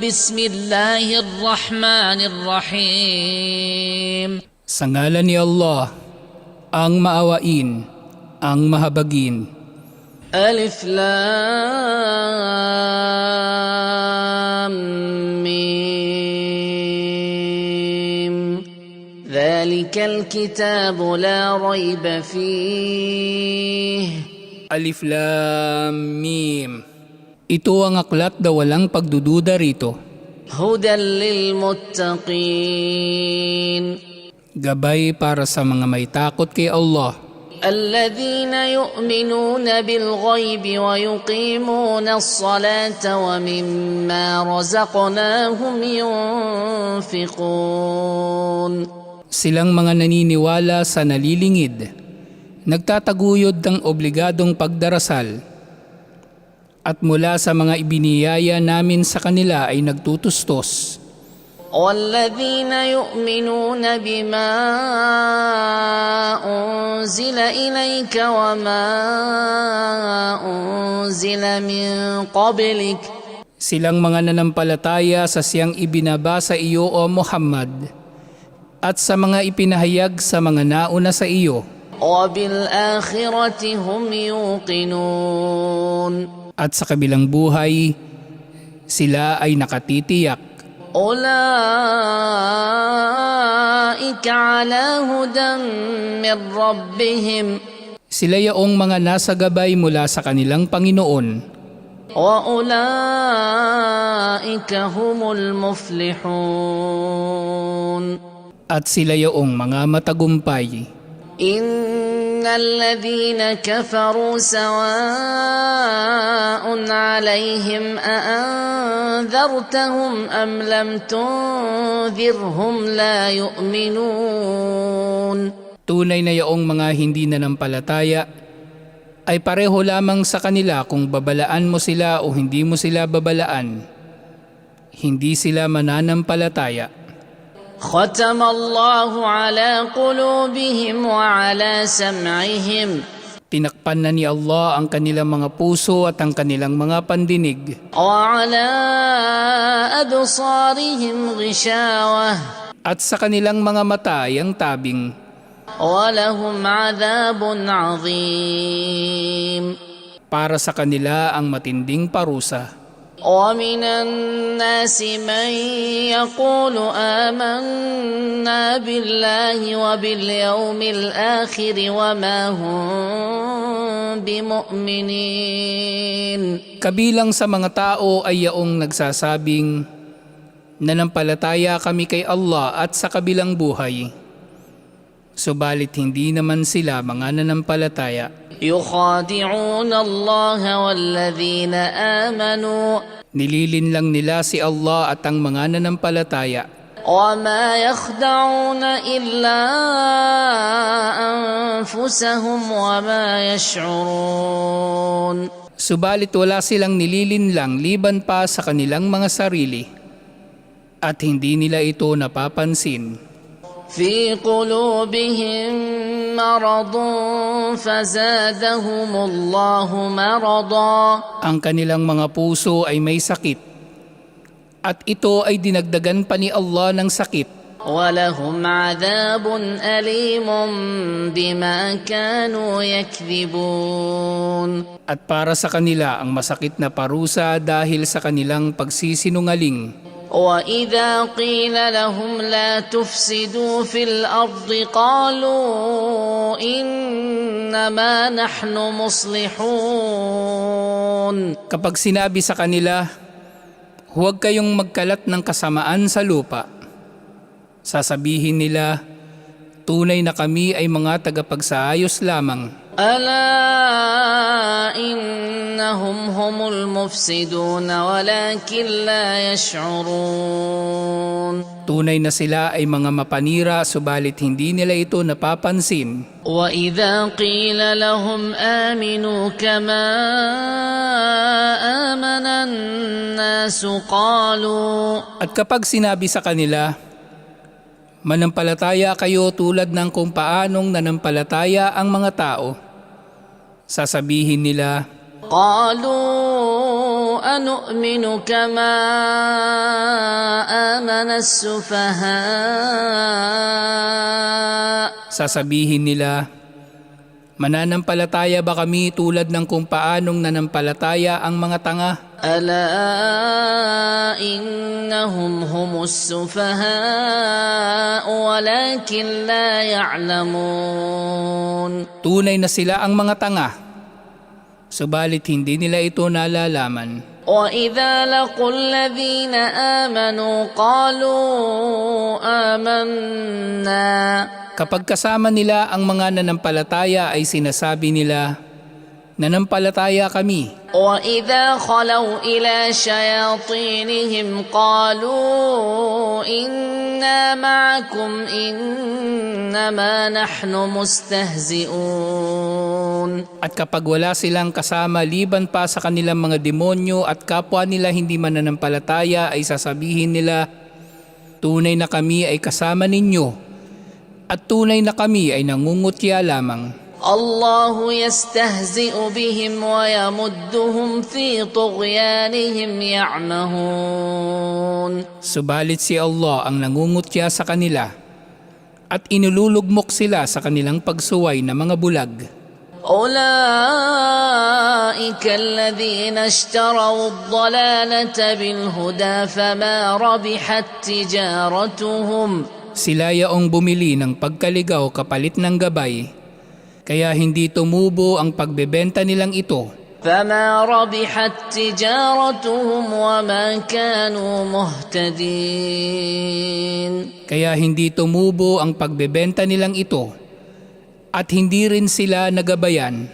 Bismillahirrahmanirrahim. Sa ngalan ni Allah, ang maawain, ang mahabagin. Alif Lam Mim. Dhalikal kitabu la rayba fihi. Alif Lam Mim. Ito ang aklat na walang pagdududa rito. Hudan lil muttaqin. Gabay para sa mga may takot kay Allah. الذين يؤمنون بالغيب ويقيمون الصلاة ومما رزقناهم ينفقون. Silang mga naniniwala sa nalilingid, nagtataguyod ng obligadong pagdarasal, at mula sa mga ibiniyaya namin sa kanila ay nagtutustos. والذين يؤمنون بما أنزل إليك وما أنزل من قبلك. Silang mga nanampalataya sa siyang ibinaba sa iyo o Muhammad, at sa mga ipinahayag sa mga nauna sa iyo. وبالآخرة هم يوقنون. At sa kabilang buhay, sila ay nakatitiyak. أولئك على هدى من ربهم. Sila yaong mga nasa gabay mula sa kanilang Panginoon. وأولئك هم المفلحون. At sila yaong mga matagumpay. إن الذين كفروا سواء عليهم أأنذرتهم أم لم تنذرهم لا يؤمنون. Tunay na yaong mga hindi nanampalataya ay pareho lamang sa kanila kung babalaan mo sila o hindi mo sila babalaan. Hindi sila mananampalataya. ختم الله على قلوبهم وعلى سمعهم. Tinakpan na ni Allah ang kanilang mga puso at ang kanilang mga pandinig. وعلى أبصارهم غشاوة. At sa kanilang mga mata ay ang tabing. ولهم عذاب عظيم. Para sa kanila ang matinding parusa. ومن الناس من يقول آمنا بالله وباليوم الآخر وما هم بمؤمنين. Kabilang sa mga tao ay yaong nagsasabing, nanampalataya kami kay Allah at sa kabilang buhay. Subalit hindi naman sila mga nanampalataya. يخادعون الله والذين آمنوا. Nililin lang nila si Allah at ang mga nanampalataya. وما يخدعون إلا أنفسهم وما يشعرون. Subalit wala silang nililin lang liban pa sa kanilang mga sarili. At hindi nila ito napapansin. في قلوبهم مرض فزادهم الله مرضا. Ang kanilang mga puso ay may sakit. At ito ay dinagdagan pa ni Allah ng sakit. ولهم عذاب أليم بما كانوا يكذبون. At para sa kanila ang masakit na parusa dahil sa kanilang pagsisinungaling. وإذا قيل لهم لا تفسدوا في الأرض قالوا إنما نحن مصلحون. Kapag sinabi sa kanila, huwag kayong magkalat ng kasamaan sa lupa, sasabihin nila, tunay na kami ay mga tagapagsaayos lamang. ألا إنهم هم المفسدون ولكن لا يشعرون. Tunay na sila ay mga mapanira subalit hindi nila ito napapansin. وإذا قيل لهم آمنوا كما آمن الناس قالوا. At kapag sinabi sa kanila, manampalataya kayo tulad ng kung paanong nanampalataya ang mga tao, sasabihin nila, قالوا أنؤمن كما آمن السفهاء Sasabihin nila, mananampalataya ba kami tulad ng kung paanong nanampalataya ang mga tanga? ألا إنهم هم السفهاء ولكن لا يعلمون Tunay na sila ang mga tanga, subalit hindi nila ito nalalaman. وإذا لقوا الذين آمنوا قالوا آمنا Kapag kasama nila ang mga nanampalataya ay sinasabi nila, nanampalataya kami. وإذا خلوا إلى شياطينهم قالوا إنا معكم إنما نحن مستهزئون At kapag wala silang kasama liban pa sa kanilang mga demonyo at kapwa nila hindi mananampalataya ay sasabihin nila, tunay na kami ay kasama ninyo at tunay na kami ay nangungutya lamang. الله يستهزئ بهم ويمدهم في طغيانهم يعمهون Subalit si Allah ang nangungutya sa kanila at inululugmok sila sa kanilang pagsuway na mga bulag. أولئك الذين اشتروا الضلالة بالهدى فما ربحت تجارتهم Sila yaong bumili ng pagkaligaw kapalit ng gabay, kaya hindi tumubo ang pagbebenta nilang ito. فما ربحت تجارتهم وما كانوا مهتدين Kaya hindi tumubo ang pagbebenta nilang ito at hindi rin sila nagabayan